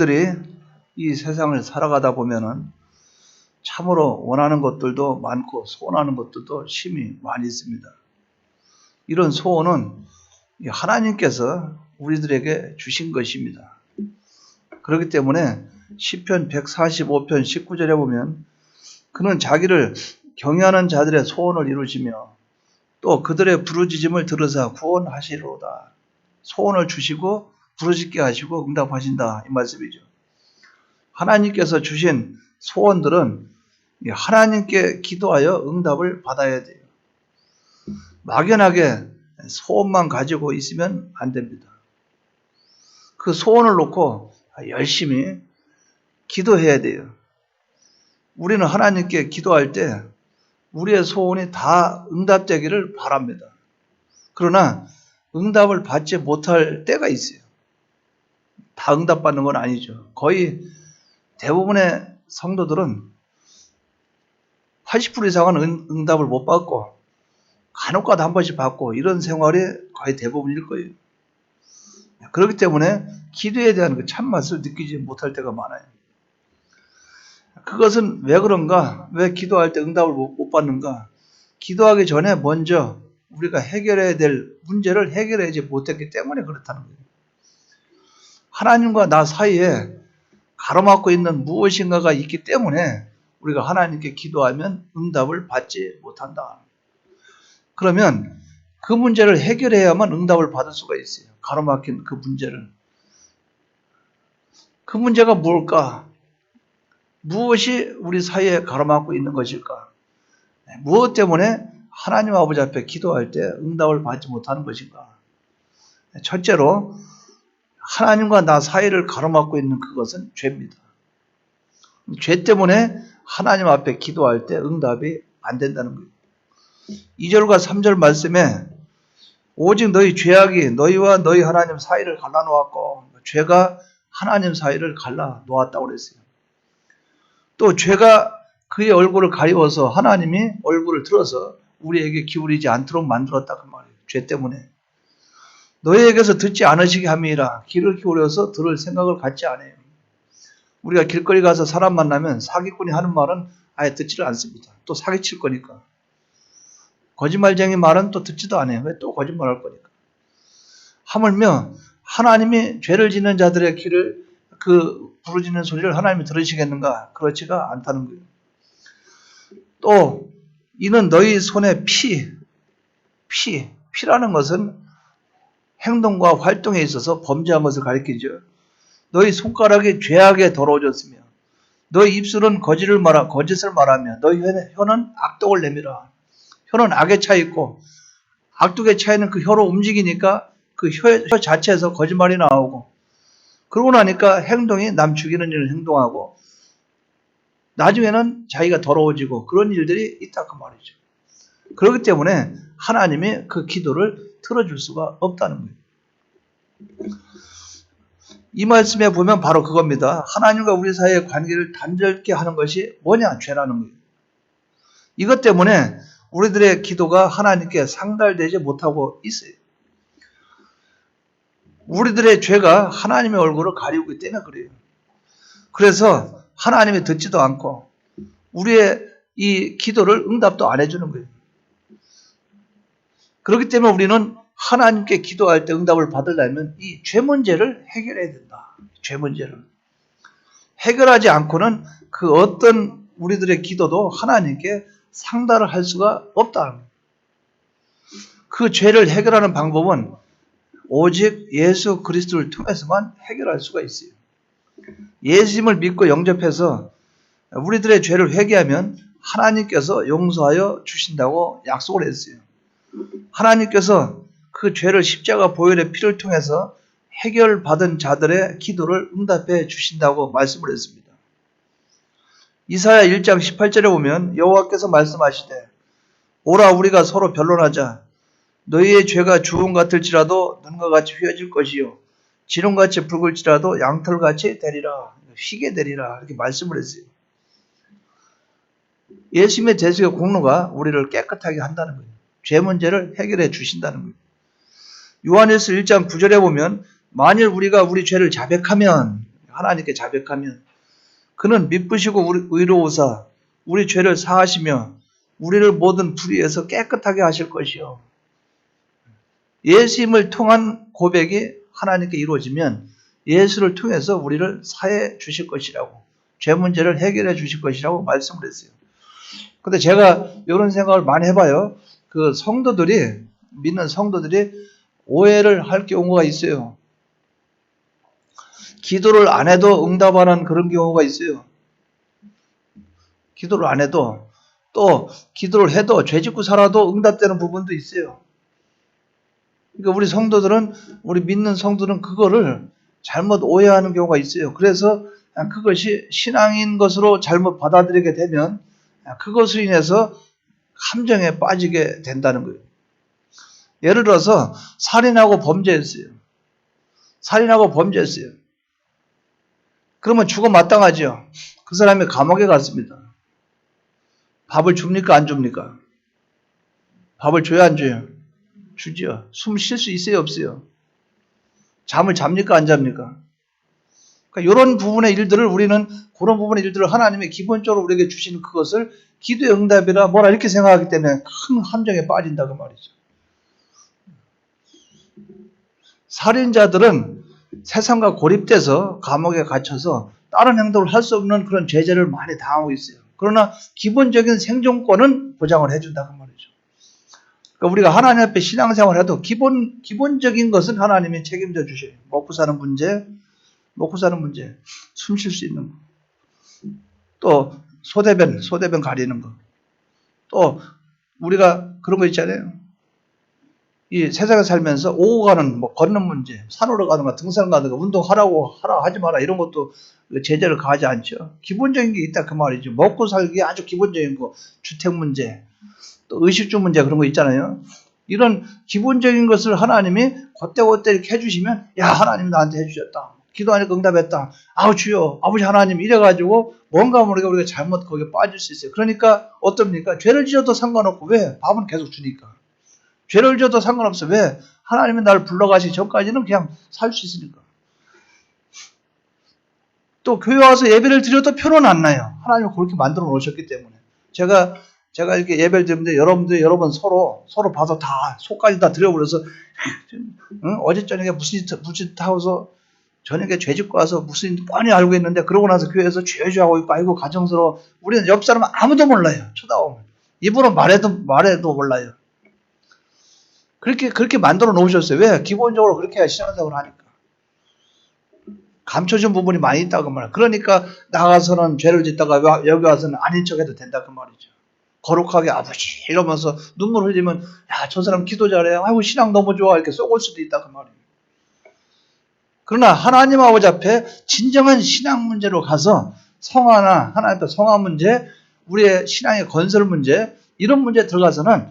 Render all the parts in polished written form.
들이 이 세상을 살아가다 보면은 참으로 원하는 것들도 많고 소원하는 것들도 심히 많이 있습니다. 이런 소원은 하나님께서 우리들에게 주신 것입니다. 그렇기 때문에 시편 145편 19절에 보면 그는 자기를 경외하는 자들의 소원을 이루시며 또 그들의 부르짖음을 들으사 구원하시리로다. 소원을 주시고 부르짖게 하시고 응답하신다, 이 말씀이죠. 하나님께서 주신 소원들은 하나님께 기도하여 응답을 받아야 돼요. 막연하게 소원만 가지고 있으면 안 됩니다. 그 소원을 놓고 열심히 기도해야 돼요. 우리는 하나님께 기도할 때 우리의 소원이 다 응답되기를 바랍니다. 그러나 응답을 받지 못할 때가 있어요. 다 응답받는 건 아니죠. 거의 대부분의 성도들은 80% 이상은 응답을 못 받고 간혹가다 한 번씩 받고 이런 생활이 거의 대부분일 거예요. 그렇기 때문에 기도에 대한 그 참맛을 느끼지 못할 때가 많아요. 그것은 왜 그런가? 왜 기도할 때 응답을 못 받는가? 기도하기 전에 먼저 우리가 해결해야 될 문제를 해결하지 못했기 때문에 그렇다는 거예요. 하나님과 나 사이에 가로막고 있는 무엇인가가 있기 때문에 우리가 하나님께 기도하면 응답을 받지 못한다. 그러면 그 문제를 해결해야만 응답을 받을 수가 있어요. 가로막힌 그 문제를. 그 문제가 뭘까? 무엇이 우리 사이에 가로막고 있는 것일까? 무엇 때문에 하나님 아버지 앞에 기도할 때 응답을 받지 못하는 것인가? 첫째로 하나님과 나 사이를 가로막고 있는 그것은 죄입니다. 죄 때문에 하나님 앞에 기도할 때 응답이 안 된다는 거예요. 2절과 3절 말씀에 오직 너희 죄악이 너희와 너희 하나님 사이를 갈라놓았고, 죄가 하나님 사이를 갈라놓았다고 그랬어요. 또 죄가 그의 얼굴을 가리워서 하나님이 얼굴을 들어서 우리에게 기울이지 않도록 만들었다 그 말이에요. 죄 때문에. 너희에게서 듣지 않으시게 함이라. 귀를 기울여서 들을 생각을 갖지 않아요. 우리가 길거리 가서 사람 만나면 사기꾼이 하는 말은 아예 듣지를 않습니다. 또 사기칠 거니까. 거짓말쟁이 말은 또 듣지도 않아요. 왜 또 거짓말할 거니까. 하물며 하나님이 죄를 짓는 자들의 귀를 그 부르짖는 소리를 하나님이 들으시겠는가? 그렇지가 않다는 거예요. 또 이는 너희 손에 피라는 것은 행동과 활동에 있어서 범죄한 것을 가리키죠. 너희 손가락이 죄악에 더러워졌으며 너희 입술은 거짓을 말하며 너희 혀는 악독을 내밀어. 혀는 악에 차 있고 악독에 차 있는 그 혀로 움직이니까 그 혀 자체에서 거짓말이 나오고, 그러고 나니까 행동이 남 죽이는 일을 행동하고 나중에는 자기가 더러워지고 그런 일들이 있다 그 말이죠. 그렇기 때문에 하나님이 그 기도를 들어줄 수가 없다는 거예요. 이 말씀에 보면 바로 그겁니다. 하나님과 우리 사이의 관계를 단절케 하는 것이 뭐냐? 죄라는 거예요. 이것 때문에 우리들의 기도가 하나님께 상달되지 못하고 있어요. 우리들의 죄가 하나님의 얼굴을 가리우기 때문에 그래요. 그래서 하나님이 듣지도 않고 우리의 이 기도를 응답도 안 해주는 거예요. 그렇기 때문에 우리는 하나님께 기도할 때 응답을 받으려면 이 죄 문제를 해결해야 된다. 죄 문제를. 해결하지 않고는 그 어떤 우리들의 기도도 하나님께 상달을 할 수가 없다. 그 죄를 해결하는 방법은 오직 예수 그리스도를 통해서만 해결할 수가 있어요. 예수님을 믿고 영접해서 우리들의 죄를 회개하면 하나님께서 용서하여 주신다고 약속을 했어요. 하나님께서 그 죄를 십자가 보혈의 피를 통해서 해결받은 자들의 기도를 응답해 주신다고 말씀을 했습니다. 이사야 1장 18절에 보면 여호와께서 말씀하시되 오라 우리가 서로 변론하자. 너희의 죄가 주홍 같을지라도 눈과 같이 휘어질 것이요 지름같이 붉을지라도 양털같이 되리라. 휘게 되리라. 이렇게 말씀을 했어요. 예수님의 대속의 공로가 우리를 깨끗하게 한다는 거예요. 죄 문제를 해결해 주신다는 거예요. 요한일서 1장 9절에 보면 만일 우리가 우리 죄를 자백하면 하나님께 자백하면 그는 미쁘시고 의로우사 우리 죄를 사하시며 우리를 모든 불의에서 깨끗하게 하실 것이요. 예수님을 통한 고백이 하나님께 이루어지면 예수를 통해서 우리를 사해 주실 것이라고, 죄 문제를 해결해 주실 것이라고 말씀을 했어요. 근데 제가 이런 생각을 많이 해봐요. 그 성도들이, 믿는 성도들이 오해를 할 경우가 있어요. 기도를 안 해도 응답하는 그런 경우가 있어요. 기도를 안 해도, 또 기도를 해도 죄 짓고 살아도 응답되는 부분도 있어요. 그러니까 우리 성도들은, 우리 믿는 성도들은 그거를 잘못 오해하는 경우가 있어요. 그래서 그것이 신앙인 것으로 잘못 받아들이게 되면 그것으로 인해서 함정에 빠지게 된다는 거예요. 예를 들어서 살인하고 범죄했어요. 살인하고 범죄했어요. 그러면 죽어 마땅하죠. 그 사람이 감옥에 갔습니다. 밥을 줍니까 안 줍니까? 밥을 줘야 안 줘요? 주지요. 숨 쉴 수 있어요 없어요? 잠을 잡니까 안 잡니까? 그러니까 이런 부분의 일들을 우리는, 그런 부분의 일들을 하나님이 기본적으로 우리에게 주시는 그것을 기도의 응답이라 뭐라 이렇게 생각하기 때문에 큰 함정에 빠진다 그 말이죠. 살인자들은 세상과 고립돼서 감옥에 갇혀서 다른 행동을 할 수 없는 그런 제재를 많이 당하고 있어요. 그러나 기본적인 생존권은 보장을 해준다 그 말이죠. 그러니까 우리가 하나님 앞에 신앙생활을 해도 기본적인 것은 하나님이 책임져 주셔요. 먹고 사는 문제, 숨 쉴 수 있는 거, 또 소대변 가리는 거, 또 우리가 그런 거 있잖아요. 이 세상에 살면서 오고 가는 뭐 걷는 문제, 산으로 가든가 등산 가든가 운동하라고 하라 하지 마라 이런 것도 제재를 가하지 않죠. 기본적인 게 있다 그 말이죠. 먹고 살기 아주 기본적인 거, 주택 문제, 또 의식주 문제 그런 거 있잖아요. 이런 기본적인 것을 하나님이 그때 이렇게 해주시면, 야 하나님 나한테 해주셨다. 기도하니까 응답했다. 아우 주여 아버지 하나님 이래가지고 뭔가 모르게 우리가 잘못 거기에 빠질 수 있어요. 그러니까 어떻습니까? 죄를 지어도 상관없고, 왜? 밥은 계속 주니까. 죄를 지어도 상관없어. 왜? 하나님이 나를 불러가시기 전까지는 그냥 살 수 있으니까. 또 교회 와서 예배를 드려도 표는 안 나요. 하나님이 그렇게 만들어 놓으셨기 때문에. 제가 이렇게 예배를 드리는데 여러분 서로 봐서 다 속까지 다 드려버려서 어제 저녁에 무슨 짓 하고서 저녁에 죄 짓고 와서 무슨 뻔히 알고 있는데, 그러고 나서 교회에서 죄죄하고 있고 아이고 가정스러워. 우리는 옆 사람은 아무도 몰라요. 쳐다보면 입으로 말해도 몰라요. 그렇게 만들어 놓으셨어요. 왜? 기본적으로 그렇게 해야 신앙생활을 하니까. 감춰진 부분이 많이 있다고 말이에요. 그러니까 나가서는 죄를 짓다가 여기 와서는 아닌 척해도 된다 그 말이죠. 거룩하게 아버지 이러면서 눈물 흘리면, 야 저 사람 기도 잘해, 아이고 신앙 너무 좋아 이렇게 쏘을 수도 있다 그 말이에요. 그러나 하나님 아버지 앞에 진정한 신앙 문제로 가서 성화나 하나님 앞에 성화 문제, 우리의 신앙의 건설 문제, 이런 문제에 들어가서는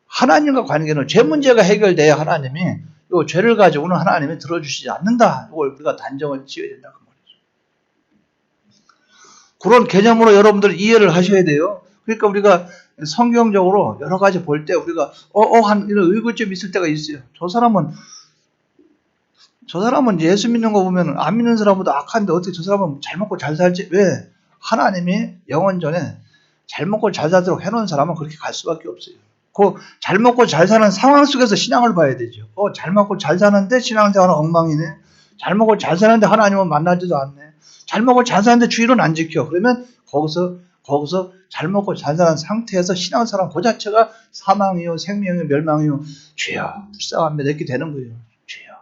하나님과 관계는 죄 문제가 해결돼야 하나님이 이 죄를 가지고는 하나님이 들어주시지 않는다. 이걸 우리가 단정을 지어야 된다 그 말이죠. 그런 개념으로 여러분들 이해를 하셔야 돼요. 그러니까 우리가 성경적으로 여러 가지 볼 때 우리가 한 이런 의구점이 있을 때가 있어요. 저 사람은 예수 믿는 거 보면 안 믿는 사람보다 악한데 어떻게 저 사람은 잘 먹고 잘 살지? 왜? 하나님이 영원전에 잘 먹고 잘 살도록 해놓은 사람은 그렇게 갈 수밖에 없어요. 그 잘 먹고 잘 사는 상황 속에서 신앙을 봐야 되죠. 잘 먹고 잘 사는데 신앙생활은 엉망이네. 잘 먹고 잘 사는데 하나님은 만나지도 않네. 잘 먹고 잘 사는데 주일은 안 지켜. 그러면 거기서 잘 먹고 잘 사는 상태에서 신앙생활 그 자체가 사망이요 생명이요 멸망이요 주여 불쌍합니다 이렇게 되는 거예요. 주여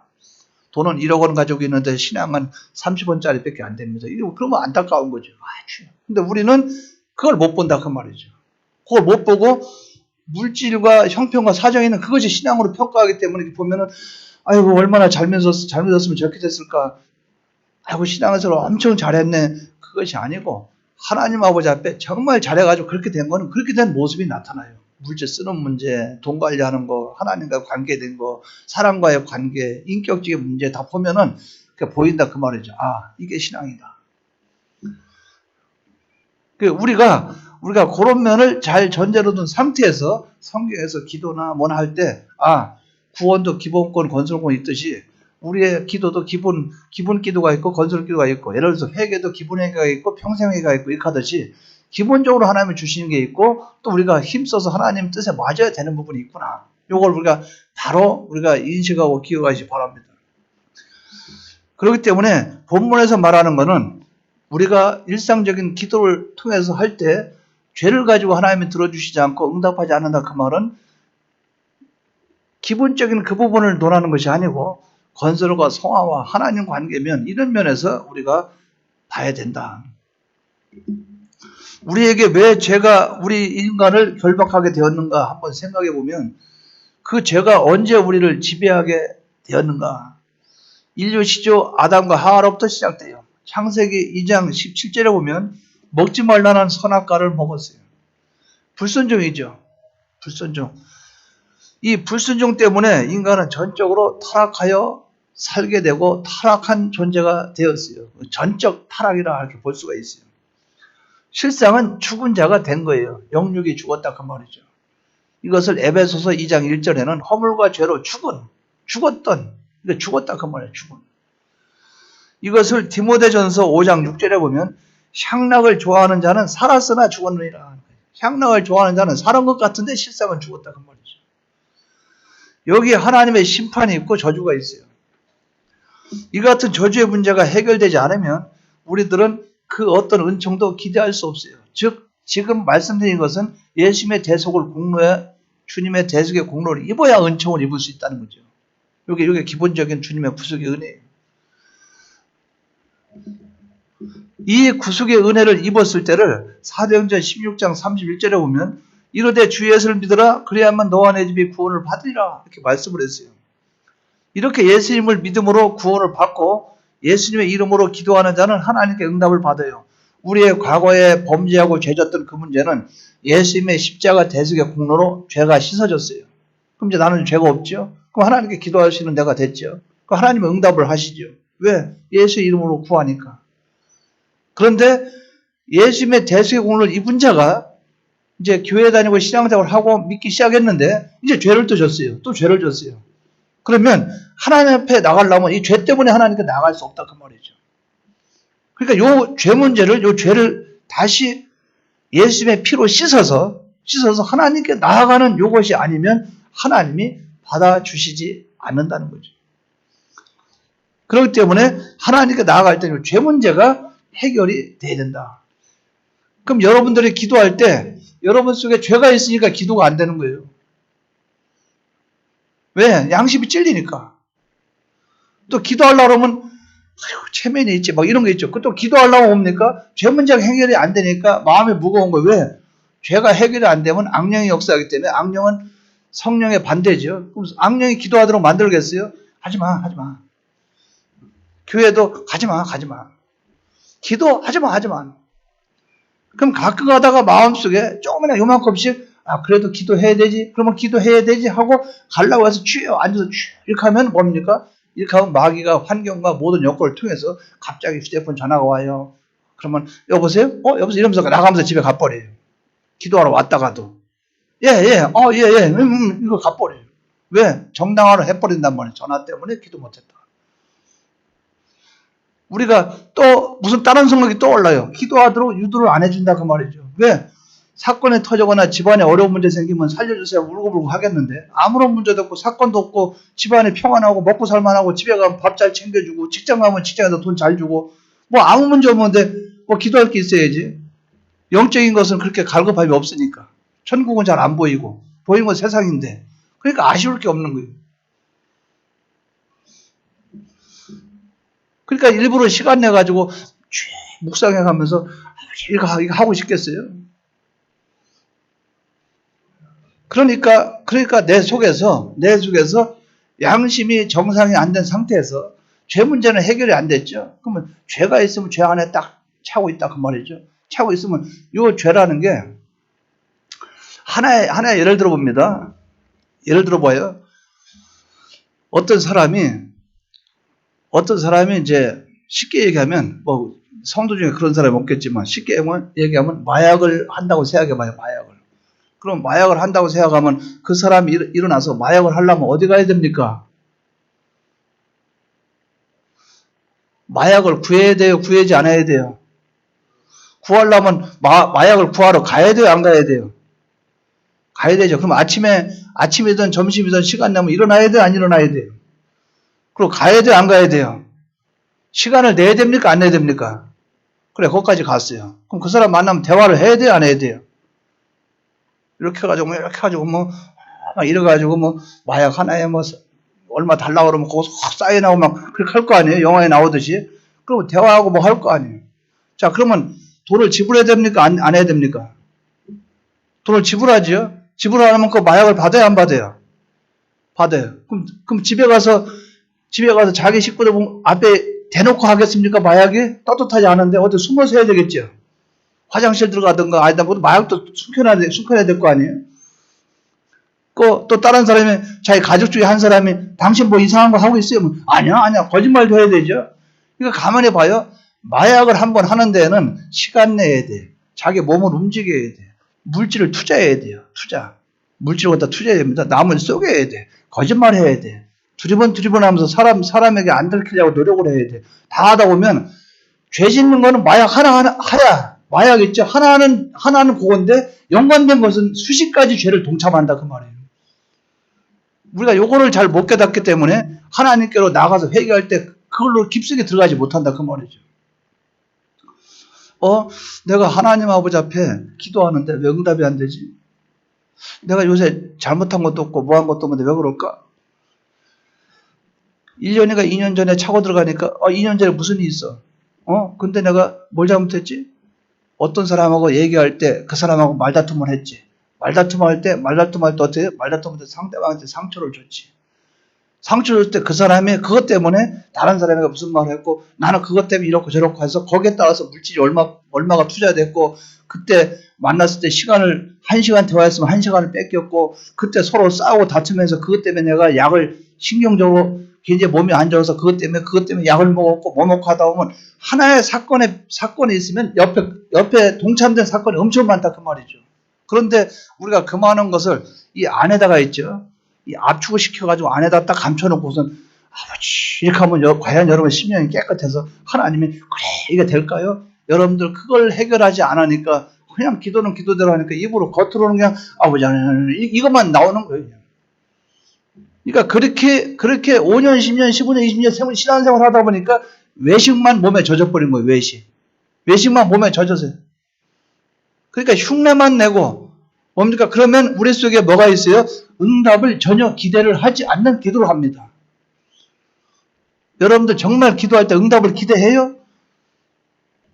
돈은 1억 원 가지고 있는데 신앙은 30원짜리 밖에 안 됩니다. 그러면 안타까운 거죠. 주여. 근데 우리는 그걸 못 본다 그 말이죠. 그걸 못 보고 물질과 형편과 사정에 있는 그것이 신앙으로 평가하기 때문에 보면은 아이고 얼마나 잘 믿었으면 저렇게 됐을까. 아이고 신앙에서 엄청 잘했네. 그것이 아니고 하나님 아버지 앞에 정말 잘해가지고 그렇게 된 거는 그렇게 된 모습이 나타나요. 물질 쓰는 문제, 돈 관리하는 거, 하나님과 관계된 거, 사람과의 관계, 인격적인 문제 다 보면은 보인다 그 말이죠. 이게 신앙이다. 우리가 그런 면을 잘 전제로 둔 상태에서 성경에서 기도나 뭐나 할 때, 구원도 기본권, 건설권 있듯이 우리의 기도도 기본 기도가 있고 건설 기도가 있고, 예를 들어서 회개도 기본 회개가 있고 평생 회개가 있고, 이렇게 하듯이 기본적으로 하나님이 주시는 게 있고, 또 우리가 힘써서 하나님 뜻에 맞아야 되는 부분이 있구나. 이걸 우리가 바로 우리가 인식하고 기억하시기 바랍니다. 그렇기 때문에 본문에서 말하는 것은 우리가 일상적인 기도를 통해서 할 때 죄를 가지고 하나님이 들어주시지 않고 응답하지 않는다, 그 말은 기본적인 그 부분을 논하는 것이 아니고 건설과 성화와 하나님 관계면, 이런 면에서 우리가 봐야 된다. 우리에게 왜 죄가 우리 인간을 결박하게 되었는가 한번 생각해 보면, 그 죄가 언제 우리를 지배하게 되었는가? 인류 시조 아담과 하와로부터 시작돼요. 창세기 2장 17절에 보면 먹지 말라는 선악과를 먹었어요. 불순종이죠. 불순종. 이 불순종 때문에 인간은 전적으로 타락하여 살게 되고 타락한 존재가 되었어요. 전적 타락이라 이렇게 볼 수가 있어요. 실상은 죽은 자가 된 거예요. 영육이 죽었다, 그 말이죠. 이것을 에베소서 2장 1절에는 허물과 죄로 죽었던, 그러니까 죽었다, 그 말이에요. 죽은. 이것을 디모데전서 5장 6절에 보면 향락을 좋아하는 자는 살았으나 죽었느니라. 향락을 좋아하는 자는 살은 것 같은데 실상은 죽었다, 그 말이죠. 여기에 하나님의 심판이 있고 저주가 있어요. 이 같은 저주의 문제가 해결되지 않으면 우리들은 그 어떤 은총도 기대할 수 없어요. 즉 지금 말씀드린 것은 예수님의 대속을 공로해 주님의 대속의 공로를 입어야 은총을 입을 수 있다는 거죠. 이게 기본적인 주님의 구속의 은혜예요. 이 구속의 은혜를 입었을 때를 사도행전 16장 31절에 보면 이르되 주 예수를 믿으라 그래야만 너와 내 집이 구원을 받으리라, 이렇게 말씀을 했어요. 이렇게 예수님을 믿음으로 구원을 받고 예수님의 이름으로 기도하는 자는 하나님께 응답을 받아요. 우리의 과거에 범죄하고 죄졌던 그 문제는 예수님의 십자가 대속의 공로로 죄가 씻어졌어요. 그럼 이제 나는 죄가 없죠? 그럼 하나님께 기도하시는 내가 됐죠? 그럼 하나님은 응답을 하시죠. 왜? 예수 이름으로 구하니까. 그런데 예수님의 대속의 공로를 입은 자가 이제 교회 다니고 신앙생활을 하고 믿기 시작했는데 이제 죄를 또 졌어요. 또 죄를 졌어요. 그러면 하나님 앞에 나가려면 이 죄 때문에 하나님께 나갈 수 없다, 그 말이죠. 그러니까 요 죄 문제를, 요 죄를 다시 예수님의 피로 씻어서 하나님께 나아가는 요것이 아니면 하나님이 받아주시지 않는다는 거죠. 그렇기 때문에 하나님께 나아갈 때는 죄 문제가 해결이 돼야 된다. 그럼 여러분들이 기도할 때 여러분 속에 죄가 있으니까 기도가 안 되는 거예요. 왜? 양심이 찔리니까. 또 기도하려고 하면 체면이 있지, 막 이런 게 있죠. 또 기도하려고 뭡니까? 죄 문제가 해결이 안 되니까 마음이 무거운 거예요. 왜? 죄가 해결이 안 되면 악령이 역사하기 때문에, 악령은 성령의 반대죠. 그럼 악령이 기도하도록 만들겠어요? 하지마. 교회도 가지마. 기도하지마. 그럼 가끔 가다가 마음속에 조금이나 요만큼씩 그래도 기도해야 되지, 그러면 기도해야 되지 하고 가려고 해서 앉아서 이렇게 하면 뭡니까? 이렇게 하면 마귀가 환경과 모든 여건을 통해서 갑자기 휴대폰 전화가 와요. 그러면 여보세요? 여보세요? 이러면서 나가면서 집에 가버려요. 기도하러 왔다가도. 이거 가버려요. 왜? 정당화를 해버린단 말이에요. 전화 때문에 기도 못했다. 우리가 또 무슨 다른 생각이 떠올라요. 기도하도록 유도를 안 해준다, 그 말이죠. 왜? 사건이 터지거나 집안에 어려운 문제 생기면 살려주세요 울고불고 하겠는데, 아무런 문제도 없고 사건도 없고 집안이 평안하고 먹고 살만하고 집에 가면 밥 잘 챙겨주고 직장 가면 직장에서 돈 잘 주고 뭐 아무 문제 없는데 뭐 기도할 게 있어야지. 영적인 것은 그렇게 갈급함이 없으니까. 천국은 잘 안 보이고 보이는 건 세상인데, 그러니까 아쉬울 게 없는 거예요. 그러니까 일부러 시간 내가지고 묵상해 가면서 이거 하고 싶겠어요? 그러니까 내 속에서 양심이 정상이 안 된 상태에서 죄 문제는 해결이 안 됐죠. 그러면 죄가 있으면 죄 안에 딱 차고 있다, 그 말이죠. 차고 있으면 이 죄라는 게 하나의 예를 들어 봅니다. 예를 들어 봐요. 어떤 사람이 이제 쉽게 얘기하면, 뭐 성도 중에 그런 사람이 없겠지만 쉽게 얘기하면 마약을 한다고 생각해봐요. 마약을. 그럼 마약을 한다고 생각하면 그 사람이 일어나서 마약을 하려면 어디 가야 됩니까? 마약을 구해야 돼요? 구하지 않아야 돼요? 구하려면 마약을 구하러 가야 돼요? 안 가야 돼요? 가야 되죠. 그럼 아침이든 점심이든 시간 나면 일어나야 돼요? 안 일어나야 돼요? 그리고 가야 돼요? 안 가야 돼요? 시간을 내야 됩니까? 안 내야 됩니까? 그래, 거기까지 갔어요. 그럼 그 사람 만나면 대화를 해야 돼요? 안 해야 돼요? 이렇게 해가지고, 막 이래가지고, 마약 하나에 얼마 달라고 그러면 거기서 확 쌓여나오고 막 그렇게 할 거 아니에요? 영화에 나오듯이. 그러면 대화하고 뭐 할 거 아니에요? 자, 그러면 돈을 지불해야 됩니까? 안 해야 됩니까? 돈을 지불하지요? 지불 안 하면 그 마약을 받아야 안 받아요? 받아요. 그럼 집에 가서 자기 식구들 앞에 대놓고 하겠습니까? 마약이? 떳떳하지 않은데 어디 숨어서 해야 되겠죠? 화장실 들어가든가 아니다 뭐 마약도 숨겨놔야 될 거 아니에요? 또 다른 사람이 자기 가족 중에 한 사람이 당신 뭐 이상한 거 하고 있어요? 아니야 거짓말도 해야 되죠. 이거 가만히 봐요. 마약을 한번 하는 데에는 시간 내야 돼. 자기 몸을 움직여야 돼. 물질을 투자해야 돼요. 물질을 갖다 투자해야 됩니다. 남을 속여야 돼. 거짓말 해야 돼. 두리번 하면서 사람에게 안 들키려고 노력을 해야 돼. 다 하다 보면 죄 짓는 거는 마약 하야. 마약 있죠. 하나는 그건데 연관된 것은 수십 가지 죄를 동참한다 그 말이에요. 우리가 요거를 잘 못 깨닫기 때문에 하나님께로 나가서 회개할 때 그걸로 깊숙이 들어가지 못한다 그 말이죠. 내가 하나님 아버지 앞에 기도하는데 왜 응답이 안 되지? 내가 요새 잘못한 것도 없고 뭐 한 것도 없는데 왜 그럴까? 1년인가 2년 전에 차고 들어가니까 2년 전에 무슨 일이 있어? 근데 내가 뭘 잘못했지? 어떤 사람하고 얘기할 때 그 사람하고 말다툼을 했지. 말다툼할 때 어떻게 해요? 말다툼할 때 상대방한테 상처를 줬지. 상처를 줄 때 그 사람이 그것 때문에 다른 사람에게 무슨 말을 했고 나는 그것 때문에 이렇고 저렇고 해서 거기에 따라서 물질이 얼마가 투자됐고 그때 만났을 때 시간을 1시간 대화했으면 1시간을 뺏겼고 그때 서로 싸우고 다투면서 그것 때문에 내가 약을 신경적으로 굉장히 몸이 안 좋아서 그것 때문에 약을 먹었고 뭐 먹고 하다 보면 하나의 사건이 있으면 옆에 동참된 사건이 엄청 많다 그 말이죠. 그런데 우리가 그 많은 것을 이 안에다가 있죠. 이 압축을 시켜가지고 안에다 딱 감춰놓고선 아버지 이렇게 하면 과연 여러분 심령이 깨끗해서 하나님이 그래 이게 될까요? 여러분들 그걸 해결하지 않으니까 그냥 기도는 기도대로 하니까 입으로 겉으로는 그냥 아버지 이것만 나오는 거예요. 그러니까 그렇게 5년, 10년, 15년, 20년 신앙생활 하다 보니까 외식만 몸에 젖어버린 거예요. 외식만 몸에 젖어서요. 그러니까 흉내만 내고 뭡니까? 그러면 우리 속에 뭐가 있어요? 응답을 전혀 기대를 하지 않는 기도를 합니다. 여러분들 정말 기도할 때 응답을 기대해요?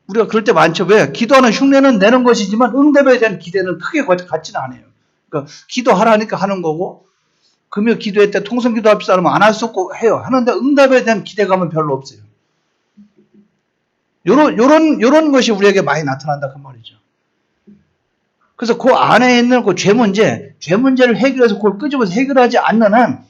우리가 그럴 때 많죠. 왜? 기도하는 흉내는 내는 것이지만 응답에 대한 기대는 크게 갖지는 않아요. 그러니까 기도하라니까 하는 거고 금요 기도회 때 통성기도 합시다 하면 안 할 수 없고 해요. 하는데 응답에 대한 기대감은 별로 없어요. 요런 것이 우리에게 많이 나타난다 그 말이죠. 그래서 그 안에 있는 그 죄 문제를 해결해서 그걸 끄집어서 해결하지 않는 한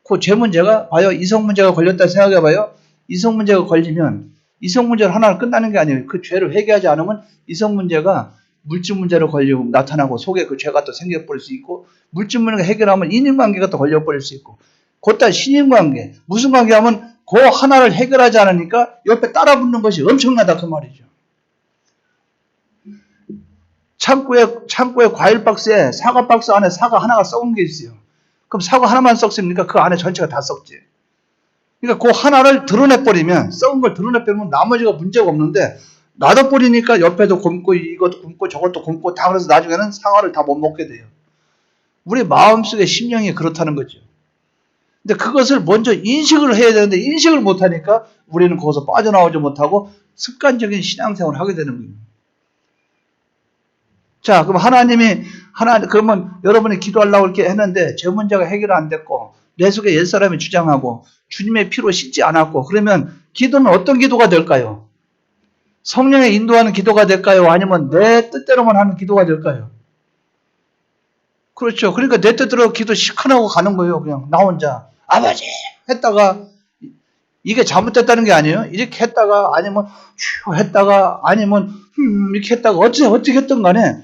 그 죄 문제가 봐요. 이성 문제가 걸렸다 생각해 봐요. 이성 문제가 걸리면 이성 문제를 하나 끝나는 게 아니에요. 그 죄를 회개하지 않으면 이성 문제가 물질 문제로 걸리고 나타나고 속에 그 죄가 또 생겨버릴 수 있고 물질 문제가 해결하면 인연관계가 또 걸려버릴 수 있고 곧다 신인관계 무슨 관계하면 그 하나를 해결하지 않으니까 옆에 따라붙는 것이 엄청나다 그 말이죠. 창고에 과일 박스에 사과 박스 안에 사과 하나가 썩은 게 있어요. 그럼 사과 하나만 썩습니까? 그 안에 전체가 다 썩지. 그러니까 그 하나를 드러내버리면 썩은 걸 드러내버리면 나머지가 문제가 없는데 놔둬버리니까 옆에도 굶고 이것도 굶고 저것도 굶고 다 그래서 나중에는 사과를 다 못 먹게 돼요. 우리 마음속의 심령이 그렇다는 거죠. 근데 그것을 먼저 인식을 해야 되는데 인식을 못하니까 우리는 거기서 빠져나오지 못하고 습관적인 신앙생활을 하게 되는 거예요. 자, 그럼 그러면 여러분이 기도하려고 이렇게 했는데 제 문제가 해결 안 됐고 내 속에 옛사람이 주장하고 주님의 피로 씻지 않았고 그러면 기도는 어떤 기도가 될까요? 성령의 인도하는 기도가 될까요? 아니면 내 뜻대로만 하는 기도가 될까요? 그렇죠. 그러니까 내 뜻대로 기도 시큰하고 가는 거예요. 그냥 나 혼자 아버지 했다가 이게 잘못됐다는 게 아니에요. 이렇게 했다가 아니면 했다가 아니면 이렇게 했다가 어떻게 했든 간에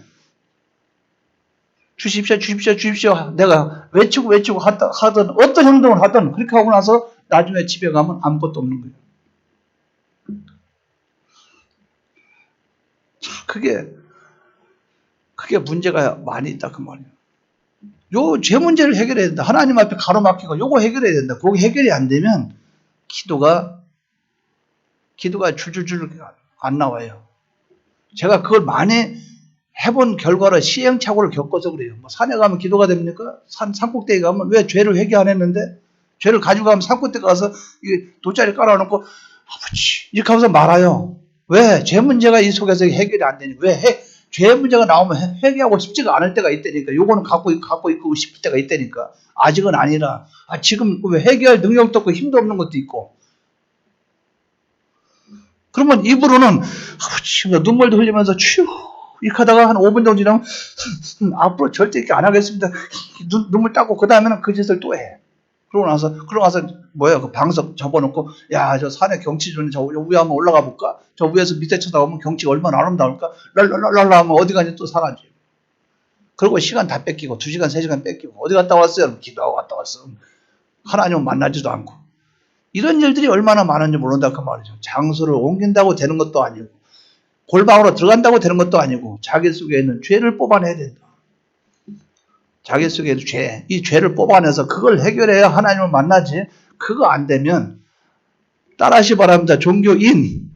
주십시오. 내가 외치고 하든 어떤 행동을 하든 그렇게 하고 나서 나중에 집에 가면 아무것도 없는 거예요. 그게 문제가 많이 있다 그 말이에요. 요 죄 문제를 해결해야 된다. 하나님 앞에 가로막히고 요거 해결해야 된다. 그거 해결이 안 되면 기도가 줄줄줄 안 나와요. 제가 그걸 많이 해본 결과로 시행착오를 겪어서 그래요. 뭐 산에 가면 기도가 됩니까? 산꼭대기 가면 왜 죄를 회개 안 했는데? 죄를 가지고 가면 산꼭대기 가서 돗자리 깔아놓고 아버지 이렇게 하면서 말아요. 왜? 죄 문제가 이 속에서 해결이 안 되니? 왜? 죄 문제가 나오면 회개하고 싶지가 않을 때가 있다니까. 요거는 갖고 있고 싶을 때가 있다니까. 아직은 아니라. 지금 왜 회개할 능력도 없고 힘도 없는 것도 있고. 그러면 입으로는 아버지 눈물도 흘리면서 휴 이렇게 하다가 한 5분 정도 지나면 앞으로 절대 이렇게 안 하겠습니다. 눈물 닦고 그 다음에는 그 짓을 또 해. 그러고 나서 뭐야 그 방석 접어놓고 야 저 산에 경치 좋은 저 위에 한번 올라가 볼까? 저 위에서 밑에 쳐다보면 경치가 얼마나 아름다울까? 랄랄랄라 하면 어디 가니 또 사라져. 그리고 시간 다 뺏기고 2시간 3시간 뺏기고 어디 갔다 왔어요? 기도하고 갔다 왔어. 하나님은 만나지도 않고. 이런 일들이 얼마나 많은지 모른다 그 말이죠. 장소를 옮긴다고 되는 것도 아니고 골방으로 들어간다고 되는 것도 아니고 자기 속에 있는 죄를 뽑아내야 된다. 자기 속에 있는 죄, 이 죄를 뽑아내서 그걸 해결해야 하나님을 만나지. 그거 안 되면 따라하시 바랍니다. 종교인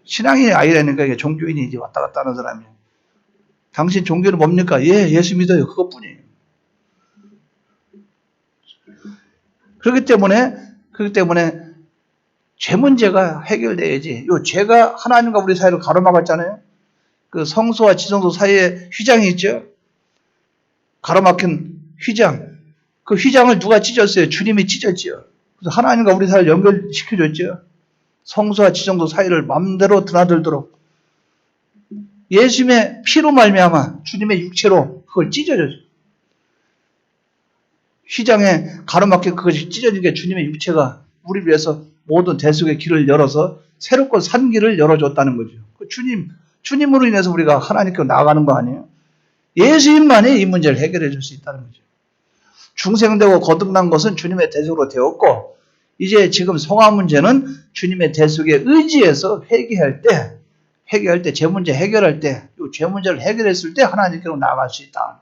신앙이 아니라니까 이게 종교인이지 왔다 갔다 하는 사람이. 당신 종교는 뭡니까? 예수 믿어요. 그것뿐이에요. 그렇기 때문에 죄 문제가 해결돼야지. 요 죄가 하나님과 우리 사이를 가로막았잖아요. 그 성소와 지성소 사이에 휘장이 있죠. 가로막힌 휘장. 그 휘장을 누가 찢었어요? 주님이 찢었죠. 그래서 하나님과 우리 사이를 연결시켜줬죠. 성소와 지성소 사이를 마음대로 드나들도록 예수님의 피로 말미암아 주님의 육체로 그걸 찢어줬어요. 휘장에 가로막힌 그것이 찢어진 게 주님의 육체가 우리 위해서 모든 대속의 길을 열어서 새롭고 산 길을 열어줬다는 거죠. 주님으로 인해서 우리가 하나님께 나아가는 거 아니에요? 예수님만이 이 문제를 해결해 줄 수 있다는 거죠. 중생되고 거듭난 것은 주님의 대속으로 되었고 이제 지금 성화 문제는 주님의 대속에 의지해서 회개할 때 죄 문제 해결할 때 이 죄 문제를 해결했을 때 하나님께로 나아갈 수 있다.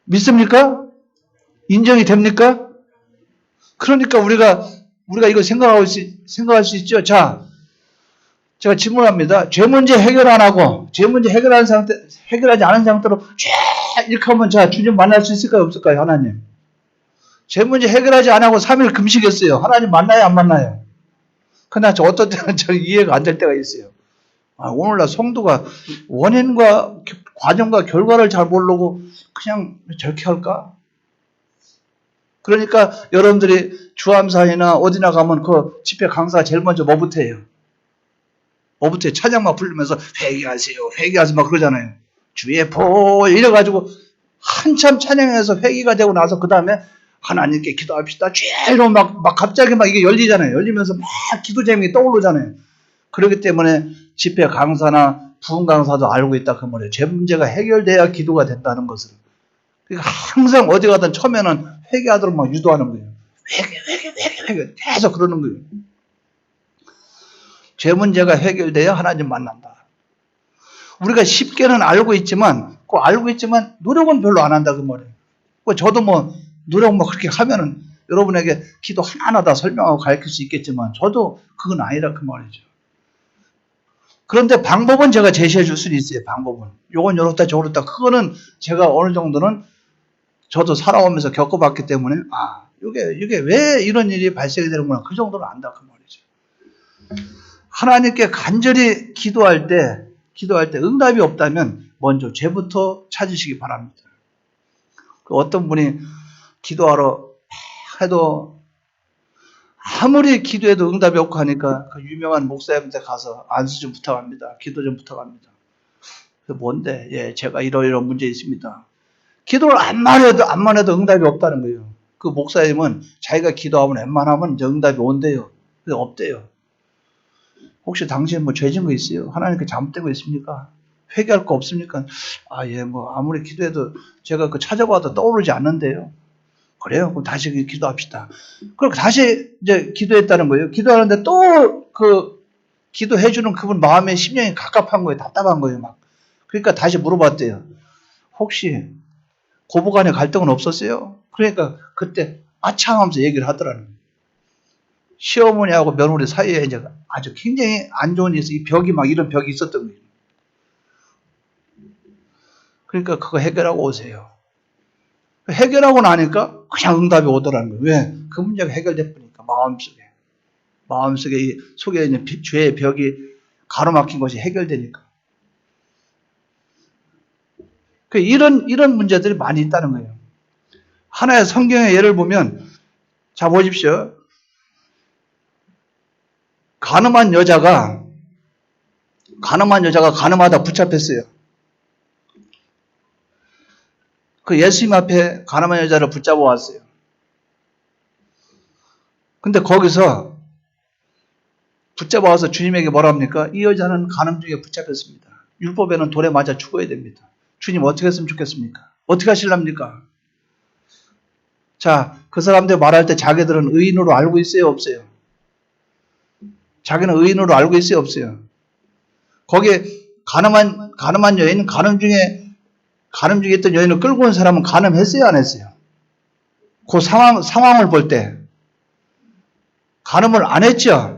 믿습니까? 인정이 됩니까? 그러니까 우리가 이거 생각할 수 있죠. 자, 제가 질문합니다. 죄 문제 해결 안 하고, 죄 문제 해결하지 않은 상태로 이렇게 하면 자, 주님 만날 수 있을까요? 없을까요? 하나님. 죄 문제 해결하지 안 하고 3일 금식했어요. 하나님 만나요? 안 만나요? 그러나 어떤 때는 저 이해가 안 될 때가 있어요. 오늘날 성도가 원인과 과정과 결과를 잘 모르고 그냥 저렇게 할까? 그러니까 여러분들이 주암사이나 어디나 가면 그 집회 강사가 제일 먼저 뭐부터 해요? 찬양만 부르면서 회개하세요 막 그러잖아요. 주의 보 이래가지고 한참 찬양해서 회개가 되고 나서 그 다음에 하나님께 기도합시다. 죄로 막 갑자기 막 이게 열리잖아요. 열리면서 막 기도 제목이 떠오르잖아요. 그렇기 때문에 집회 강사나 부흥 강사도 알고 있다 그 말이에요. 죄 문제가 해결돼야 기도가 된다는 것을. 그러니까 항상 어디 가든 처음에는 회개하도록 막 유도하는 거예요. 회개 계속 그러는 거예요. 죄 문제가 해결돼야 하나님 만난다. 우리가 쉽게는 알고 있지만 노력은 별로 안 한다 그 말이에요. 저도 노력 그렇게 하면은 여러분에게 기도 하나하나 다 설명하고 가르칠 수 있겠지만 저도 그건 아니라 그 말이죠. 그런데 방법은 제가 제시해 줄 수는 있어요. 방법은. 요건 요렇다 저렇다. 그거는 제가 어느 정도는 저도 살아오면서 겪어봤기 때문에 이게 왜 이런 일이 발생이 되는구나. 그 정도는 안다 그 말이죠. 하나님께 간절히 기도할 때 응답이 없다면 먼저 죄부터 찾으시기 바랍니다. 어떤 분이 기도하러 해도 아무리 기도해도 응답이 없고 하니까 그 유명한 목사님한테 가서 안수 좀 부탁합니다. 기도 좀 부탁합니다. 뭔데? 제가 이런 문제 있습니다. 기도를 암만 해도 응답이 없다는 거예요. 그 목사님은 자기가 기도하면 웬만하면 이제 응답이 온대요. 근데 없대요. 혹시 당신 죄 지은 거 있어요? 하나님께 잘못된 거 있습니까? 회개할 거 없습니까? 아무리 기도해도 제가 찾아봐도 떠오르지 않는데요. 그래요? 그럼 다시 기도합시다. 그럼 다시 이제 기도했다는 거예요. 기도하는데 또 기도해주는 그분 마음에 심령이 갑갑한 거예요. 답답한 거예요. 막. 그러니까 다시 물어봤대요. 혹시 고부간에 갈등은 없었어요? 그러니까 그때 아참 하면서 얘기를 하더라는 거예요. 시어머니하고 며느리 사이에 이제 아주 굉장히 안 좋은 일이 있어. 이 벽이 막 이런 벽이 있었던 거예요. 그러니까 그거 해결하고 오세요. 해결하고 나니까 그냥 응답이 오더라는 거예요. 왜? 그 문제가 해결돼 버리니까 마음속에 이 속에 있는 죄의 벽이 가로막힌 것이 해결되니까. 이런 문제들이 많이 있다는 거예요. 하나의 성경의 예를 보면, 자 보십시오. 가늠한 여자가 가늠하다 붙잡혔어요. 그 예수님 앞에 가늠한 여자를 붙잡아 왔어요. 근데 거기서 붙잡아 와서 주님에게 뭐라 합니까? 이 여자는 간음 중에 붙잡혔습니다. 율법에는 돌에 맞아 죽어야 됩니다. 주님 어떻게 했으면 좋겠습니까? 어떻게 하실랍니까? 자, 그 사람들 말할 때 자기들은 의인으로 알고 있어요? 없어요? 자기는 의인으로 알고 있어요? 없어요? 거기에 가늠한 여인, 간음 중에 있던 여인을 끌고 온 사람은 간음했어요? 안 했어요? 그 상황을 볼 때 간음을 안 했죠?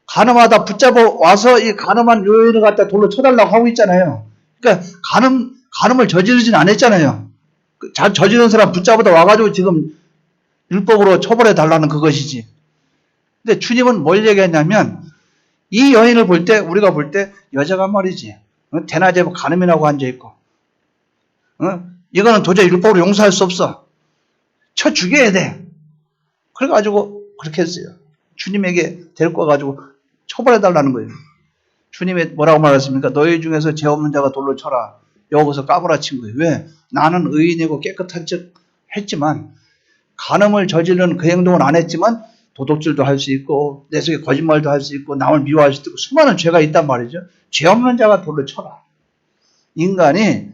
간음하다 붙잡아 와서 이 간음한 여인을 갖다 돌로 쳐달라고 하고 있잖아요. 그러니까 간음을 저지르진 않았잖아요. 저지른 사람 붙잡아다 와가지고 지금 율법으로 처벌해 달라는 그것이지. 근데 주님은 뭘 얘기했냐면 이 여인을 볼 때 우리가 볼 때 여자가 말이지 대낮에 간음이라고 앉아있고 이거는 도저히 율법으로 용서할 수 없어. 쳐 죽여야 돼. 그래가지고 그렇게 했어요. 주님에게 데리고 와가지고 처벌해달라는 거예요. 주님이 뭐라고 말했습니까? 너희 중에서 죄 없는 자가 돌로 쳐라. 여기서 까불어친 거예요. 왜? 나는 의인이고 깨끗한 척 했지만 간음을 저지르는 그 행동은 안 했지만 도둑질도 할 수 있고 내 속에 거짓말도 할 수 있고 남을 미워할 수도 있고 수많은 죄가 있단 말이죠. 죄 없는 자가 돌로 쳐라. 인간의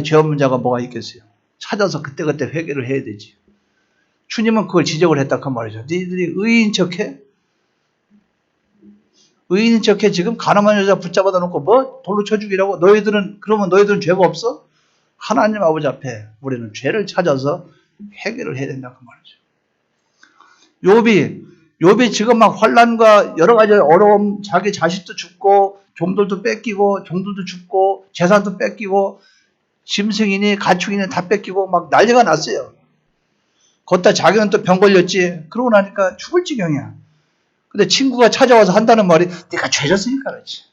죄 없는 자가 뭐가 있겠어요? 찾아서 그때그때 회개를 해야 되지. 주님은 그걸 지적을 했다 그 말이죠. 너희들이 의인 척해? 의인인 척해 지금 가늠한 여자 붙잡아다 놓고 뭐 돌로 쳐 죽이라고? 그러면 너희들은 죄가 없어? 하나님 아버지 앞에 우리는 죄를 찾아서 해결을 해야 된다 그 말이죠. 욥이 지금 막 환난과 여러 가지 어려움, 자기 자식도 죽고 종들도 뺏기고 종들도 죽고 재산도 뺏기고 짐승이니 가축이니 다 뺏기고 막 난리가 났어요. 걷다 자기는 또 병 걸렸지. 그러고 나니까 죽을 지경이야. 근데 친구가 찾아와서 한다는 말이 네가 죄졌으니까 그렇지.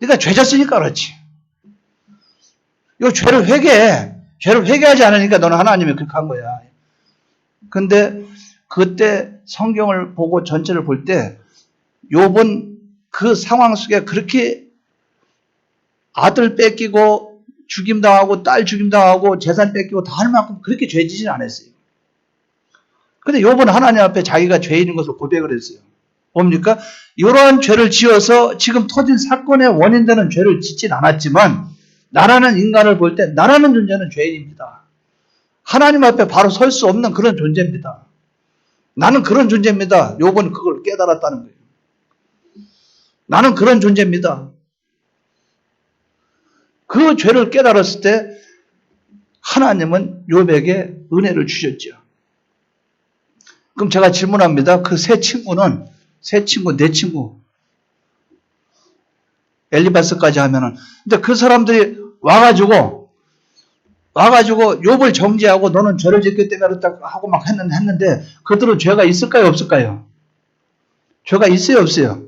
네가 죄졌으니까 그렇지. 이거 죄를 회개해. 죄를 회개하지 않으니까 너는 하나님이 그렇게 한 거야. 근데 그때 성경을 보고 전체를 볼 때 욥은 그 상황 속에 그렇게 아들 뺏기고 죽임당하고 딸 죽임당하고 재산 뺏기고 다 할 만큼 그렇게 죄지진 않았어요. 근데 욥은 하나님 앞에 자기가 죄인인 것을 고백을 했어요. 뭡니까? 이러한 죄를 지어서 지금 터진 사건의 원인되는 죄를 짓진 않았지만 나라는 인간을 볼 때 나라는 존재는 죄인입니다. 하나님 앞에 바로 설 수 없는 그런 존재입니다. 나는 그런 존재입니다. 욥은 그걸 깨달았다는 거예요. 나는 그런 존재입니다. 그 죄를 깨달았을 때 하나님은 욥에게 은혜를 주셨죠. 그럼 제가 질문합니다. 그 세 친구는 내 친구 엘리바스까지 하면은 근데 그 사람들이 와가지고 욥을 정죄하고 너는 죄를 짓기 때문에 그렇다고 하고 막 했는데 그들은 죄가 있을까요 없을까요? 죄가 있어요 없어요?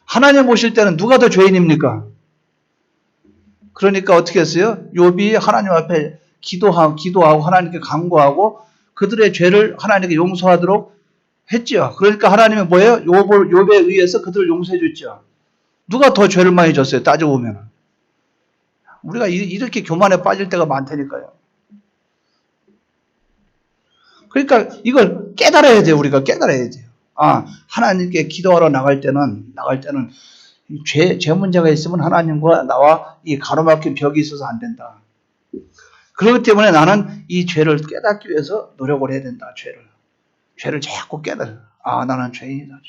하나님 보실 때는 누가 더 죄인입니까? 그러니까 어떻게 했어요? 욥이 하나님 앞에 기도하고 하나님께 간구하고 그들의 죄를 하나님께 용서하도록 했죠. 그러니까 하나님이 뭐예요? 욥에 의해서 그들을 용서해 줬죠. 누가 더 죄를 많이 졌어요? 따져보면. 우리가 이렇게 교만에 빠질 때가 많다니까요. 그러니까 이걸 깨달아야 돼요. 우리가 깨달아야 돼요. 하나님께 기도하러 나갈 때는 죄 문제가 있으면 하나님과 나와 이 가로막힌 벽이 있어서 안 된다. 그렇기 때문에 나는 이 죄를 깨닫기 위해서 노력을 해야 된다. 죄를 자꾸 깨달아. 나는 죄인이다.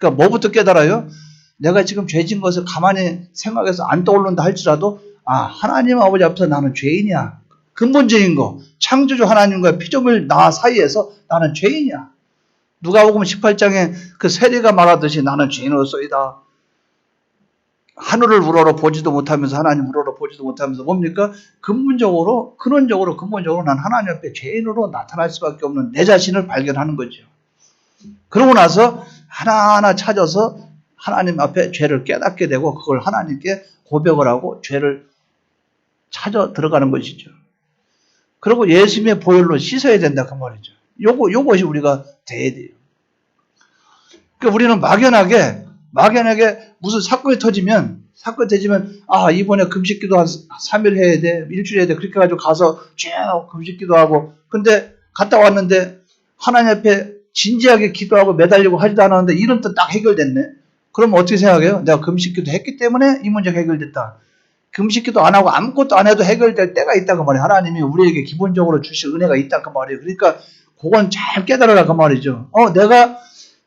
그러니까 뭐부터 깨달아요? 내가 지금 죄진 것을 가만히 생각해서 안 떠오른다 할지라도 하나님 아버지 앞에서 나는 죄인이야. 근본적인 거. 창조주 하나님과 피조물 나 사이에서 나는 죄인이야. 누가복음 18장에 그 세리가 말하듯이 나는 죄인으로서이다. 하늘을 우러러 보지도 못하면서 하나님 우러러 보지도 못하면서 뭡니까? 근본적으로 난 하나님 앞에 죄인으로 나타날 수밖에 없는 내 자신을 발견하는 거죠. 그러고 나서 하나하나 찾아서 하나님 앞에 죄를 깨닫게 되고 그걸 하나님께 고백을 하고 죄를 찾아 들어가는 것이죠. 그리고 예수님의 보혈로 씻어야 된다 그 말이죠. 요것이 우리가 돼야 돼요. 그러니까 우리는 막연하게 무슨 사건이 터지면 이번에 금식기도 한 3일 해야 돼, 일주일 해야 돼 그렇게 가지고 가서 쭉 금식기도 하고 근데 갔다 왔는데 하나님 앞에 진지하게 기도하고 매달리고 하지도 않았는데 이름도 딱 해결됐네. 그럼 어떻게 생각해요? 내가 금식기도 했기 때문에 이 문제가 해결됐다. 금식기도 안 하고 아무것도 안 해도 해결될 때가 있다 그 말이에요. 하나님이 우리에게 기본적으로 주실 은혜가 있다 그 말이에요. 그러니까 그건 잘 깨달아라 그 말이죠. 내가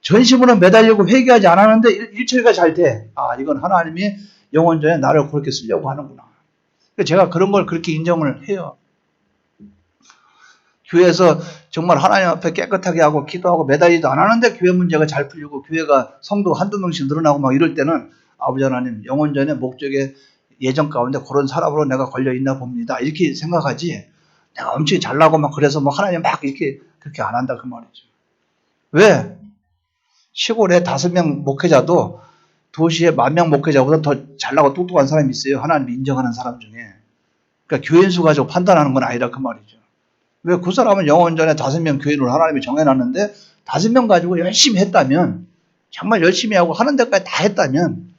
전심으로 매달리고 회개하지 않았는데 일처리가 잘 돼. 이건 하나님이 영원전에 나를 그렇게 쓰려고 하는구나. 제가 그런 걸 그렇게 인정을 해요. 교회에서 정말 하나님 앞에 깨끗하게 하고 기도하고 매달리도 않았는데 교회 문제가 잘 풀리고 교회가 성도 한두 명씩 늘어나고 막 이럴 때는 아버지 하나님 영원전의 목적에 예정 가운데 그런 사람으로 내가 걸려있나 봅니다. 이렇게 생각하지 내가 엄청 잘나고 막 그래서 뭐 하나님 막 이렇게 그렇게 안 한다 그 말이죠. 왜? 시골에 5명 목회자도 도시에 10,000명 목회자보다 더 잘나고 똑똑한 사람이 있어요. 하나님 인정하는 사람 중에. 그러니까 교인 수 가지고 판단하는 건 아니라 그 말이죠. 왜 그 사람은 영원전에 5명 교인으로 하나님이 정해놨는데 5명 가지고 열심히 했다면 정말 열심히 하고 하는 데까지 다 했다면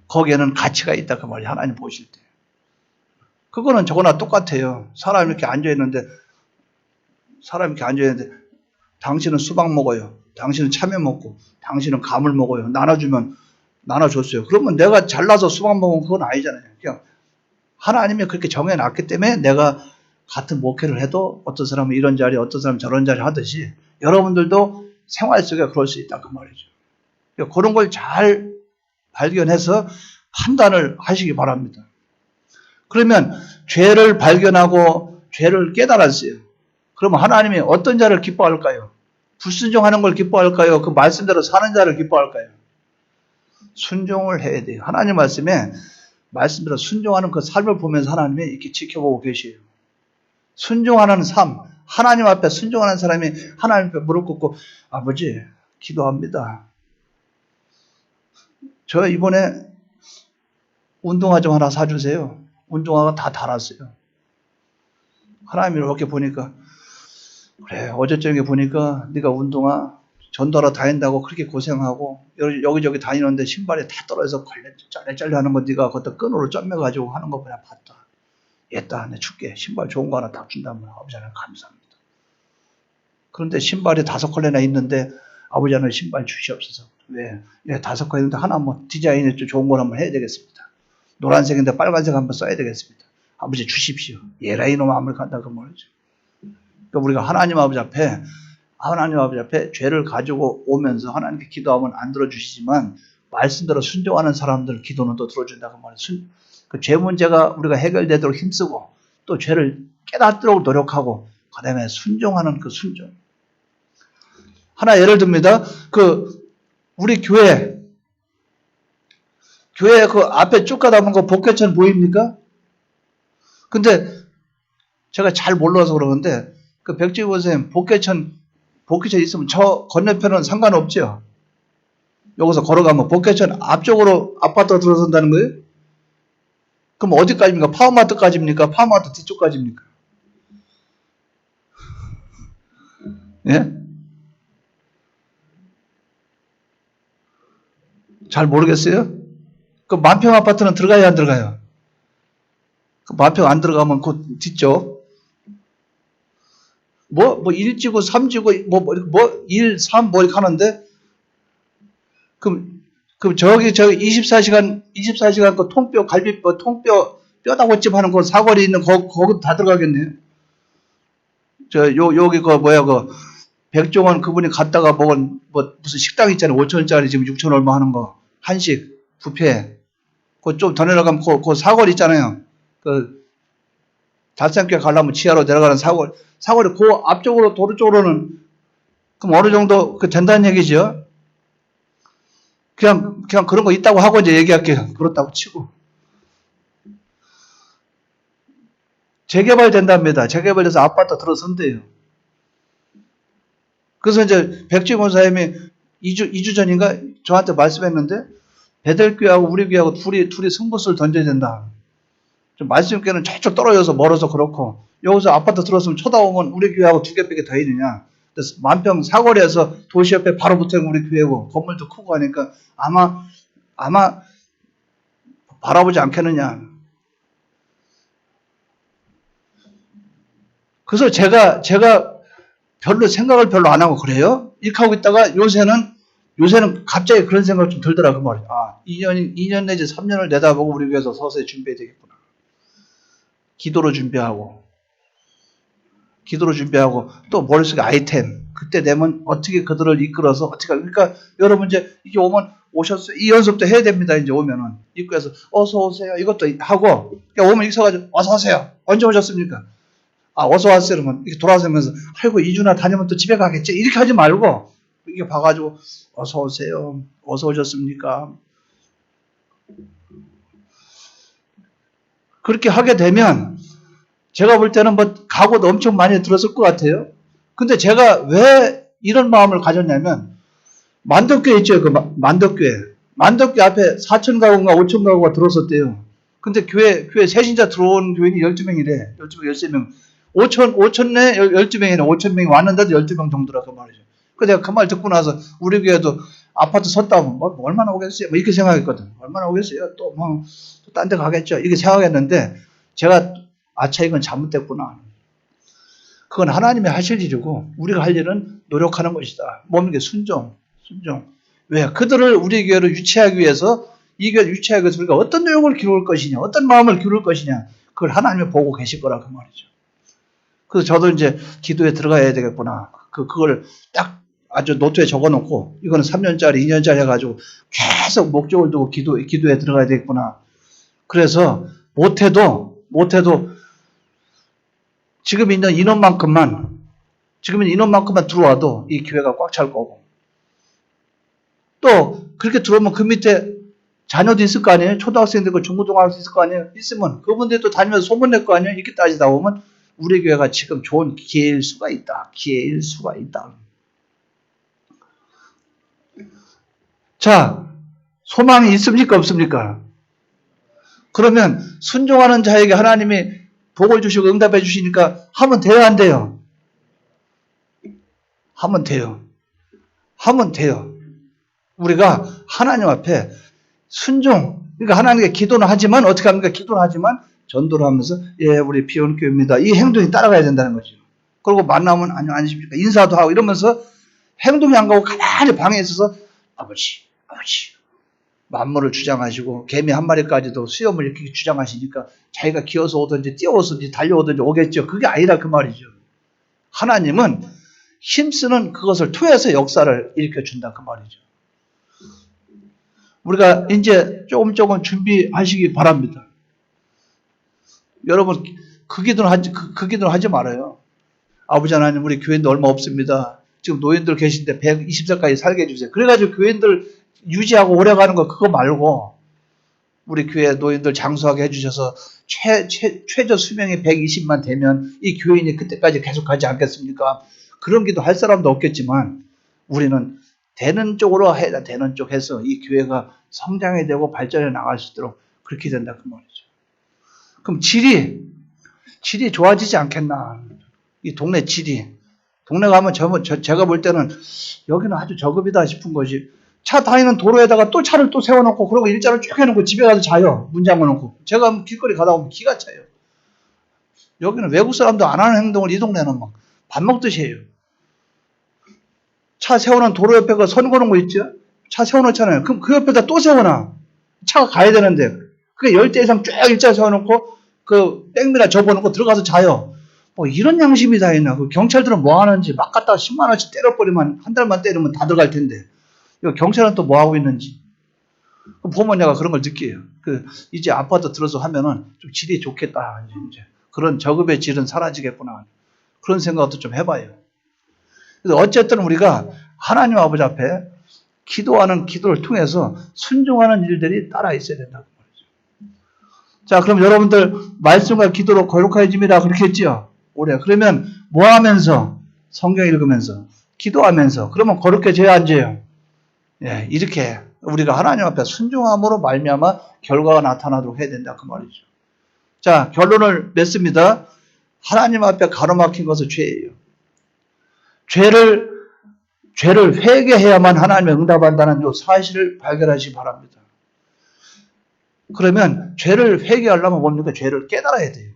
거기에는 가치가 있다 그 말이에요. 하나님 보실 때. 그거는 저거나 똑같아요. 사람이 이렇게 앉아있는데 당신은 수박 먹어요. 당신은 참외 먹고 당신은 감을 먹어요. 나눠주면 나눠줬어요. 그러면 내가 잘나서 수박 먹으면 그건 아니잖아요. 그냥 하나님이 그렇게 정해놨기 때문에 내가 같은 목회를 해도 어떤 사람은 이런 자리 어떤 사람은 저런 자리 하듯이 여러분들도 생활 속에 그럴 수 있다 그 말이죠. 그러니까 그런 걸 잘 발견해서 판단을 하시기 바랍니다. 그러면 죄를 발견하고 죄를 깨달았어요. 그러면 하나님이 어떤 자를 기뻐할까요? 불순종하는 걸 기뻐할까요? 그 말씀대로 사는 자를 기뻐할까요? 순종을 해야 돼요. 하나님 말씀대로 순종하는 그 삶을 보면서 하나님이 이렇게 지켜보고 계세요. 순종하는 삶, 하나님 앞에 순종하는 사람이 하나님 앞에 무릎 꿇고 아버지 기도합니다. 저 이번에 운동화 좀 하나 사주세요. 운동화가 다 닳았어요. 하나님이 이렇게 보니까 그래 어제 저녁에 보니까 네가 운동화 전도하러 다닌다고 그렇게 고생하고 여기저기 다니는데 신발이 다 떨어져서 짤짤 하는 거 네가 그것도 끈으로 쫌매가지고 하는 거 그냥 봤다. 얘다 내 줄게. 신발 좋은 거 하나 딱 준다면 아버지 하나님 감사합니다. 그런데 신발이 5컬레나 있는데 아버지 하나님 신발 주시옵소서. 왜? 5컬레 있는데 하나 뭐 디자인이 좀 좋은 거 한번 해야 되겠습니다. 노란색인데 빨간색 한번 써야 되겠습니다. 아버지 주십시오. 얘라 이놈 아무리 간다 그 말이죠. 그러니까 우리가 하나님 아버지 앞에 죄를 가지고 오면서 하나님께 기도하면 안 들어주시지만 말씀대로 순종하는 사람들 기도는 또 들어준다고 말이에요. 그 죄 문제가 우리가 해결되도록 힘쓰고 또 죄를 깨닫도록 노력하고 그 다음에 순종하는 그 순종. 하나 예를 듭니다. 우리 교회 그 앞에 쭉 가다 보면 그 복개천 보입니까? 근데 제가 잘 몰라서 그러는데 그 백지구 선생님 복개천 있으면 저 건너편은 상관없죠. 여기서 걸어가면 복개천 앞쪽으로 아파트가 들어선다는 거예요? 그럼 어디까지입니까? 파워마트까지입니까? 파워마트 뒤쪽까지입니까? 예? 잘 모르겠어요? 그 만평 아파트는 들어가야 안 들어가요? 그 만평 안 들어가면 그 뒤쪽 1지구, 3지구, 1, 3 이렇게 하는데 그럼 저기 24시간 그 통뼈, 갈비뼈, 통뼈, 뼈다귀집 하는 그 사거리 있는 거기 다 들어가겠네요. 여기 백종원 그분이 갔다가 먹은 뭐 무슨 식당 있잖아요. 5천원짜리 지금 6천 얼마 하는 거. 한식, 뷔페. 그 좀 더 내려가면 그 사거리 있잖아요. 그 달산교회 가려면 지하로 내려가는 사거리. 사거리 그 앞쪽으로 도로 쪽으로는 그럼 어느 정도 그 된다는 얘기죠. 그냥 그런 거 있다고 하고 이제 얘기할게요. 그렇다고 치고. 재개발 된답니다. 재개발돼서 아파트 들어선대요. 그래서 이제 백지원 사님이 2주 전인가 저한테 말씀했는데 베델교회하고 우리 교회하고 둘이 승부수를 던져야 된다. 좀 말씀교회는 저쪽 떨어져서 멀어서 그렇고 여기서 아파트 들어서면 쳐다보면 우리 교회하고 두 개밖에 더 있느냐. 그래서 만평 사거리에서 도시 옆에 바로 붙어있는 우리 교회고 건물도 크고 하니까 아마 바라보지 않겠느냐. 그래서 제가 별로 생각을 별로 안 하고 그래요. 이렇게 하고 있다가 요새는 갑자기 그런 생각이 좀 들더라 그 말이에요. 2년 내지 3년을 내다보고 우리 교회에서 서서히 준비해야 되겠구나. 기도로 준비하고 또 머릿속에 아이템 그때 되면 어떻게 그들을 이끌어서 어떻게 그러니까 여러분 이제 이게 오셨어요. 이 연습도 해야 됩니다. 이제 오면은 입구에서 어서 오세요. 이것도 하고 오면 익혀가지고 어서 오세요. 언제 오셨습니까? 어서 왔어요. 그러면 이렇게 돌아서면서 아이고 2주나 다니면 또 집에 가겠지. 이렇게 하지 말고 이게 봐가지고 어서 오세요. 어서 오셨습니까? 그렇게 하게 되면 제가 볼 때는 뭐 각오도 엄청 많이 들었을 것 같아요. 근데 제가 왜 이런 마음을 가졌냐면 만덕교회 있죠. 그 만덕교회 앞에 4천 가구인가 5천 가구가 들어섰대요. 근데 교회 새신자 들어온 교인이 12명이래. 12명, 13명. 5천 내 12명이네. 5천 명이 왔는데도 12명 정도라 그 말이죠. 그래서 내가 그 말 듣고 나서 우리 교회도 아파트 섰다 보면 뭐 얼마나 오겠어요? 뭐 이렇게 생각했거든. 얼마나 오겠어요? 또 뭐 딴 데 가겠죠. 이렇게 생각했는데 제가 이건 잘못됐구나. 그건 하나님이 하실 일이고 우리가 할 일은 노력하는 것이다. 몸에게 순종. 왜? 그들을 우리 교회로 유치하기 위해서 이 교회를 유치하기 위해서 우리가 어떤 노력을 기울일 것이냐, 어떤 마음을 기울일 것이냐, 그걸 하나님이 보고 계실 거라 그 말이죠. 그래서 저도 이제 기도에 들어가야 되겠구나. 그걸 딱 아주 노트에 적어놓고 이거는 3년짜리, 2년짜리 해가지고 계속 목적을 두고 기도에 들어가야 되겠구나. 그래서 못해도 지금 있는 인원만큼만 들어와도 이 교회가 꽉 찰 거고 또 그렇게 들어오면 그 밑에 자녀도 있을 거 아니에요? 초등학생도 있고 중고등학생 있을 거 아니에요? 있으면 그분들이 또 다니면서 소문낼 거 아니에요? 이렇게 따지다 보면 우리 교회가 지금 좋은 기회일 수가 있다. 자, 소망이 있습니까? 없습니까? 그러면 순종하는 자에게 하나님이 복을 주시고 응답해 주시니까 하면 돼요, 안 돼요? 하면 돼요. 우리가 하나님 앞에 그러니까 하나님께 기도는 하지만 어떻게 합니까? 기도는 하지만 전도를 하면서 우리 비원교회입니다. 이 행동이 따라가야 된다는 거죠. 그리고 만나면 안녕하십니까? 인사도 하고 이러면서 행동이 안 가고 가만히 방에 있어서 아버지 만물을 주장하시고 개미 한 마리까지도 수염을 이렇게 주장하시니까 자기가 기어서 오든지 뛰어오든지 달려오든지 오겠죠. 그게 아니라 그 말이죠. 하나님은 힘쓰는 그것을 통해서 역사를 일으켜준다 그 말이죠. 우리가 이제 조금 준비하시기 바랍니다. 여러분 그 기도는 하지 말아요. 아버지 하나님 우리 교인도 얼마 없습니다. 지금 노인들 계신데 120살까지 살게 해주세요. 그래가지고 교인들 유지하고 오래가는 거 그거 말고 우리 교회 노인들 장수하게 해주셔서 최저 수명이 120만 되면 이 교인이 그때까지 계속 가지 않겠습니까? 그런 기도 할 사람도 없겠지만 우리는 되는 쪽으로 해야 되는 쪽 해서 이 교회가 성장이 되고 발전해 나갈 수 있도록 그렇게 된다 그 말이죠. 그럼 질이 좋아지지 않겠나? 이 동네 동네 가면 제가 볼 때는 여기는 아주 저급이다 싶은 것이 차 다니는 도로에다가 또 차를 또 세워놓고 그러고 일자를 쭉 해놓고 집에 가서 자요. 문 잠궈놓고. 제가 길거리 가다 보면 기가 차요. 여기는 외국 사람도 안 하는 행동을 이 동네는 막 밥 먹듯이 해요. 차 세워놓은 도로 옆에 그 선 거는 거 있죠? 차 세워놓잖아요. 그럼 그 옆에다 또 세워놔. 차가 가야 되는데. 그게 10대 이상 쭉 일자 세워놓고 그 백미라 접어놓고 들어가서 자요. 이런 양심이 다 있나. 그 경찰들은 뭐 하는지 막 갖다가 10만 원씩 때려버리면 한 달만 때리면 다 들어갈 텐데 이거 경찰은 또 뭐 하고 있는지 보면 내가 그런 걸 느껴요. 이제 아파트 들어서 하면은 좀 질이 좋겠다. 이제 그런 저급의 질은 사라지겠구나. 그런 생각도 좀 해봐요. 그래서 어쨌든 우리가 하나님 아버지 앞에 기도하는 기도를 통해서 순종하는 일들이 따라 있어야 된다고 말이죠. 자, 그럼 여러분들 말씀과 기도로 거룩해집니다. 그렇게 했죠? 올해. 그러면 뭐 하면서? 성경 읽으면서, 기도하면서. 그러면 거룩해져야 안 돼요? 예, 이렇게 우리가 하나님 앞에 순종함으로 말미암아 결과가 나타나도록 해야 된다. 그 말이죠. 자, 결론을 맺습니다. 하나님 앞에 가로막힌 것은 죄예요. 죄를 회개해야만 하나님의 응답한다는 이 사실을 발견하시기 바랍니다. 그러면 죄를 회개하려면 뭡니까? 죄를 깨달아야 돼요.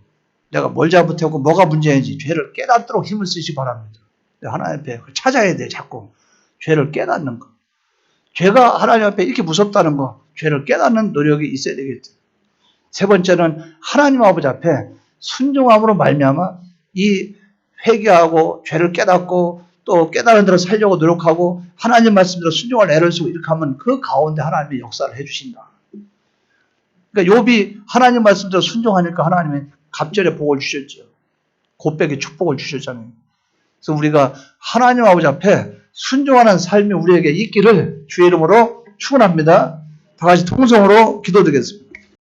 내가 뭘 잘못했고 뭐가 문제인지 죄를 깨닫도록 힘을 쓰시기 바랍니다. 하나님 앞에 찾아야 돼요. 자꾸 죄를 깨닫는 거. 죄가 하나님 앞에 이렇게 무섭다는 거, 죄를 깨닫는 노력이 있어야 되겠죠. 세 번째는 하나님 아버지 앞에 순종함으로 말미암아 이 회개하고 죄를 깨닫고 또 깨달은 대로 살려고 노력하고 하나님 말씀대로 순종을 애를 쓰고 이렇게 하면 그 가운데 하나님이 역사를 해주신다. 그러니까 욥이 하나님 말씀대로 순종하니까 하나님이 갑절의 복을 주셨죠. 곱백의 축복을 주셨잖아요. 그래서 우리가 하나님 아버지 앞에 순종하는 삶이 우리에게 있기를 주의 이름으로 축원합니다. 다 같이 통성으로 기도드리겠습니다.